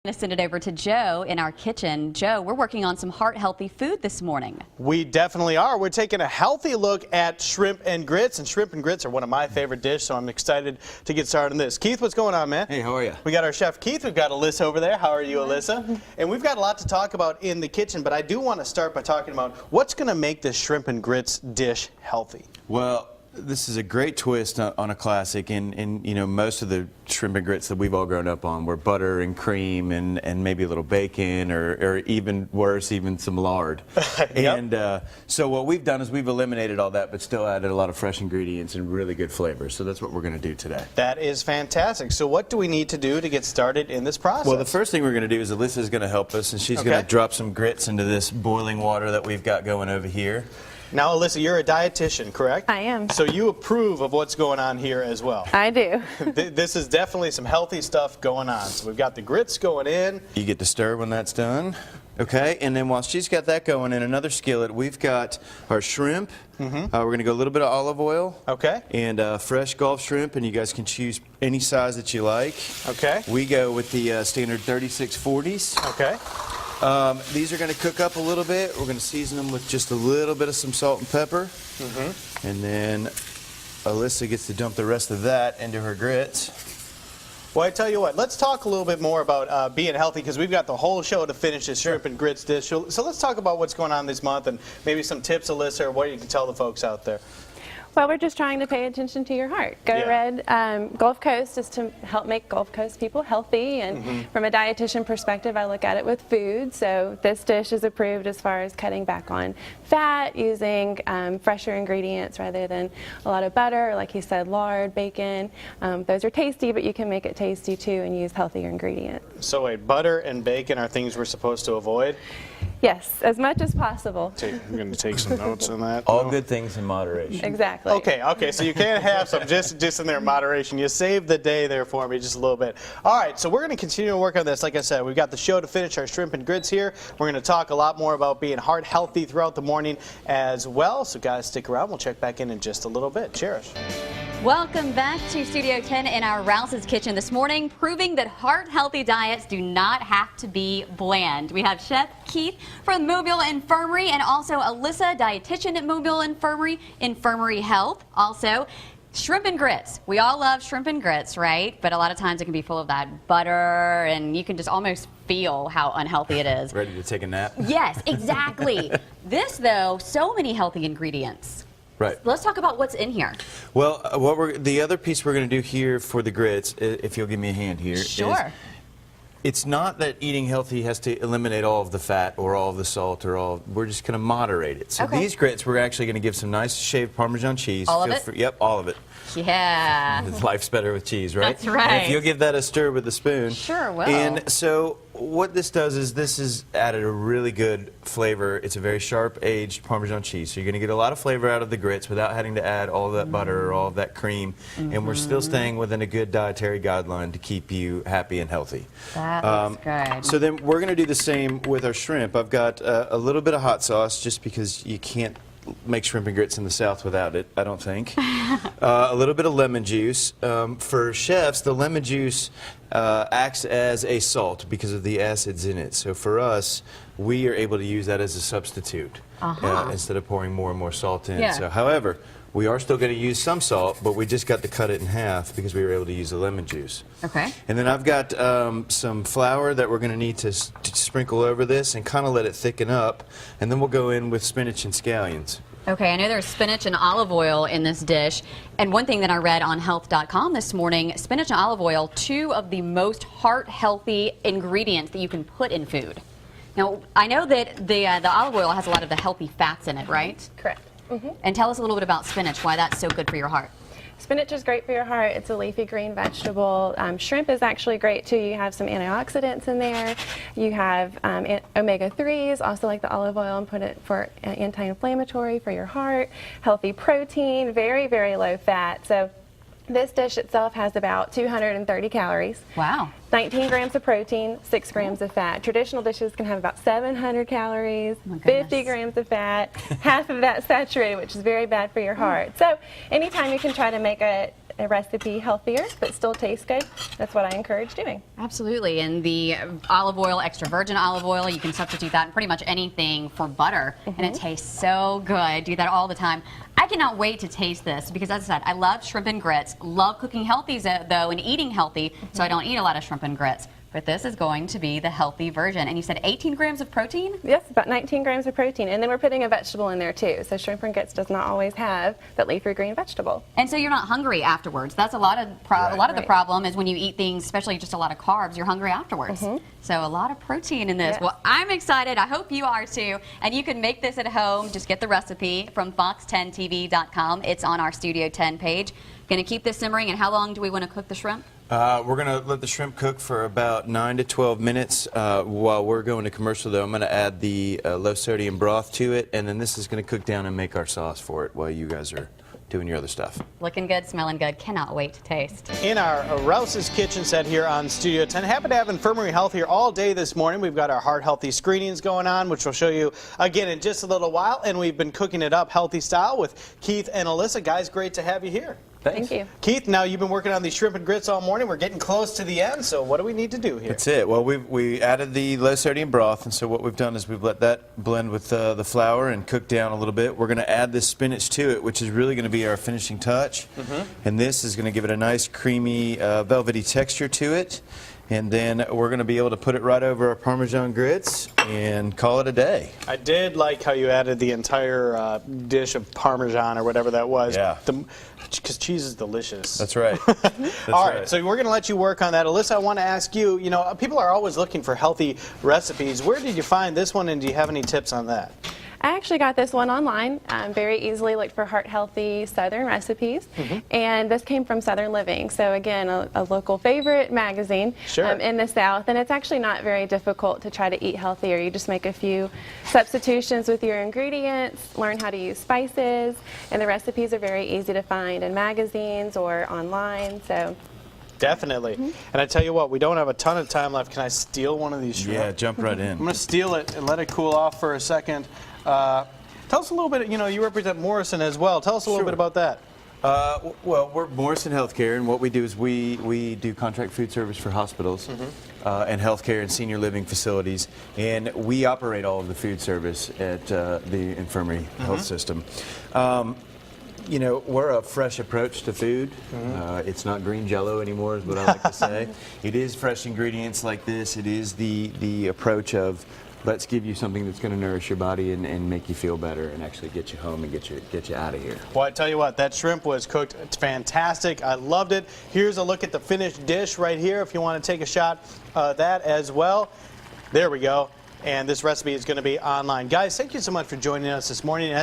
I'm going to send it over to Joe in our kitchen. Joe, we're working on some heart-healthy food this morning. We definitely are. We're taking a healthy look at shrimp and grits, and shrimp and grits are one of my favorite dishes, so I'm excited to get started on this. Keith, what's going on, man? Hey, how are you? We got our chef Keith. We've got Alyssa over there. How are you, Alyssa? And we've got a lot to talk about in the kitchen, but I do want to start by talking about what's going to make this shrimp and grits dish healthy. Well, this is a great twist on a classic, and you know, most of the shrimp and grits that we've all grown up on were butter and cream and maybe a little bacon or even worse, even some lard. Yep. And so what we've done is we've eliminated all that but still added a lot of fresh ingredients and really good flavors. So that's what we're going to do today. That is fantastic. So what do we need to do to get started in this process? Well, the first thing we're going to do is Alyssa's going to help us, and she's going to drop some grits into this boiling water that we've got going over here. Now, Alyssa, you're a dietitian, correct? I am. So you approve of what's going on here as well. I do. This is definitely some healthy stuff going on. So we've got the grits going in. You get to stir when that's done. Okay, and then while she's got that going in another skillet, we've got our shrimp. We're going to go a little bit of olive oil. Okay. And fresh Gulf shrimp, and you guys can choose any size that you like. Okay. We go with the standard 3640s. Okay. These are going to cook up a little bit. We're going to season them with just a little bit of some salt and pepper. And then Alyssa gets to dump the rest of that into her grits. Well, I tell you what, let's talk a little bit more about being healthy, because we've got the whole show to finish this shrimp and grits dish. So let's talk about what's going on this month and maybe some tips, Alyssa, or what you can tell the folks out there. Well, we're just trying to pay attention to your heart. Go Red. Gulf Coast is to help make Gulf Coast people healthy, and from a dietitian perspective, I look at it with food. So this dish is approved as far as cutting back on fat, using fresher ingredients rather than a lot of butter, like he said, lard, bacon. Those are tasty, but you can make it tasty too and use healthier ingredients. So wait, butter and bacon are things we're supposed to avoid? Yes, as much as possible. I'm going to take some notes on that. All good things in moderation. Exactly. Okay, so you can't have some just in there in moderation. You saved the day there for me just a little bit. All right, so we're going to continue to work on this. Like I said, we've got the show to finish our shrimp and grits here. We're going to talk a lot more about being heart healthy throughout the morning as well. So guys, stick around. We'll check back in just a little bit. Cheers. Welcome back to Studio 10 in our Rouse's Kitchen this morning, proving that heart-healthy diets do not have to be bland. We have Chef Keith from Mobile Infirmary and also Alyssa, dietitian at Mobile Infirmary Health. Also, shrimp and grits. We all love shrimp and grits, right? But a lot of times it can be full of that butter, and you can just almost feel how unhealthy it is. Ready to take a nap? Yes, exactly. This, though, so many healthy ingredients. Right. Let's talk about what's in here. Well, the other piece we're going to do here for the grits, if you'll give me a hand here, Sure. It's not that eating healthy has to eliminate all of the fat or all of the salt or all. We're just going to moderate it. So these grits, we're actually going to give some nice shaved Parmesan cheese. All of it? Yep, all of it. Yeah. Life's better with cheese, right? That's right. And if you'll give that a stir with a spoon. Sure will. And so what this does is this has added a really good flavor. It's a very sharp aged Parmesan cheese. So you're going to get a lot of flavor out of the grits without having to add all that butter or all of that cream. And we're still staying within a good dietary guideline to keep you happy and healthy. That is good. So then we're going to do the same with our shrimp. I've got a little bit of hot sauce just because you can't make shrimp and grits in the South without it, I don't think. A little bit of lemon juice. For chefs, the lemon juice acts as a salt because of the acids in it. So for us, we are able to use that as a substitute instead of pouring more and more salt in. Yeah. So, however, we are still going to use some salt, but we just got to cut it in half because we were able to use the lemon juice. Okay. And then I've got some flour that we're going to need to sprinkle over this and kind of let it thicken up. And then we'll go in with spinach and scallions. Okay, I know there's spinach and olive oil in this dish. And one thing that I read on health.com this morning, spinach and olive oil, two of the most heart-healthy ingredients that you can put in food. Now, I know that the olive oil has a lot of the healthy fats in it, right? Correct. And tell us a little bit about spinach, why that's so good for your heart. Spinach is great for your heart. It's a leafy green vegetable. Shrimp is actually great too. You have some antioxidants in there. You have omega-3s, also like the olive oil, and put it for anti-inflammatory for your heart. Healthy protein, very, very low fat. So this dish itself has about 230 calories. Wow. 19 grams of protein, 6 grams of fat. Traditional dishes can have about 700 calories, Oh my 50 grams of fat, half of that saturated, which is very bad for your heart. So anytime you can try to make a a recipe healthier but still tastes good, that's what I encourage doing. Absolutely, and the olive oil, extra virgin olive oil, you can substitute that in pretty much anything for butter, and it tastes so good. I do that all the time. I cannot wait to taste this because, as I said, I love shrimp and grits. Love cooking healthy though and eating healthy, so I don't eat a lot of shrimp and grits. But this is going to be the healthy version. And you said 18 grams of protein? Yes, about 19 grams of protein, and then we're putting a vegetable in there too. So shrimp and grits does not always have that leafy green vegetable. And so you're not hungry afterwards. That's a lot of the problem is when you eat things, especially just a lot of carbs, you're hungry afterwards. So a lot of protein in this. Yes. Well, I'm excited. I hope you are too. And you can make this at home. Just get the recipe from fox10tv.com. It's on our Studio 10 page. Going to keep this simmering. And how long do we want to cook the shrimp? We're going to let the shrimp cook for about 9 to 12 minutes. While we're going to commercial, though, I'm going to add the low sodium broth to it, and then this is going to cook down and make our sauce for it while you guys are doing your other stuff. Looking good, smelling good. Cannot wait to taste. In our Rouse's Kitchen set here on Studio 10. Happy to have Infirmary Health here all day this morning. We've got our heart healthy screenings going on, which we'll show you again in just a little while. And we've been cooking it up healthy style with Keith and Alyssa. Guys, great to have you here. Thank you. Keith, now you've been working on these shrimp and grits all morning. We're getting close to the end, so what do we need to do here? That's it. Well, we added the low sodium broth, and so what we've done is we've let that blend with the flour and cook down a little bit. We're going to add this spinach to it, which is really going to be our finishing touch. And this is going to give it a nice creamy, velvety texture to it. And then we're going to be able to put it right over our Parmesan grits and call it a day. I did like how you added the entire dish of Parmesan or whatever that was. Yeah. Because cheese is delicious. That's right. All right, so we're going to let you work on that. Alyssa, I want to ask you, you know, people are always looking for healthy recipes. Where did you find this one, and do you have any tips on that? I actually got this one online. Very easily looked for heart healthy Southern recipes, and this came from Southern Living. So again, a local favorite magazine in the South, and it's actually not very difficult to try to eat healthier. You just make a few substitutions with your ingredients, learn how to use spices, and the recipes are very easy to find in magazines or online. So. Definitely. And I tell you what, we don't have a ton of time left. Can I steal one of these shrimp? Yeah, jump right in. I'm going to steal it and let it cool off for a second. Tell us a little bit, you know, you represent Morrison as well. Tell us a little bit about that. Well, we're Morrison Healthcare, and what we do is we do contract food service for hospitals and healthcare and senior living facilities, and we operate all of the food service at the infirmary health system. You know, we're a fresh approach to food. It's not green jello anymore, is what I like to say. It is fresh ingredients like this. It is the approach of let's give you something that's going to nourish your body and make you feel better and actually get you home and get you out of here. Well, I tell you what, that shrimp was cooked fantastic. I loved it. Here's a look at the finished dish right here if you want to take a shot of that as well. There we go. And this recipe is going to be online. Guys, thank you so much for joining us this morning.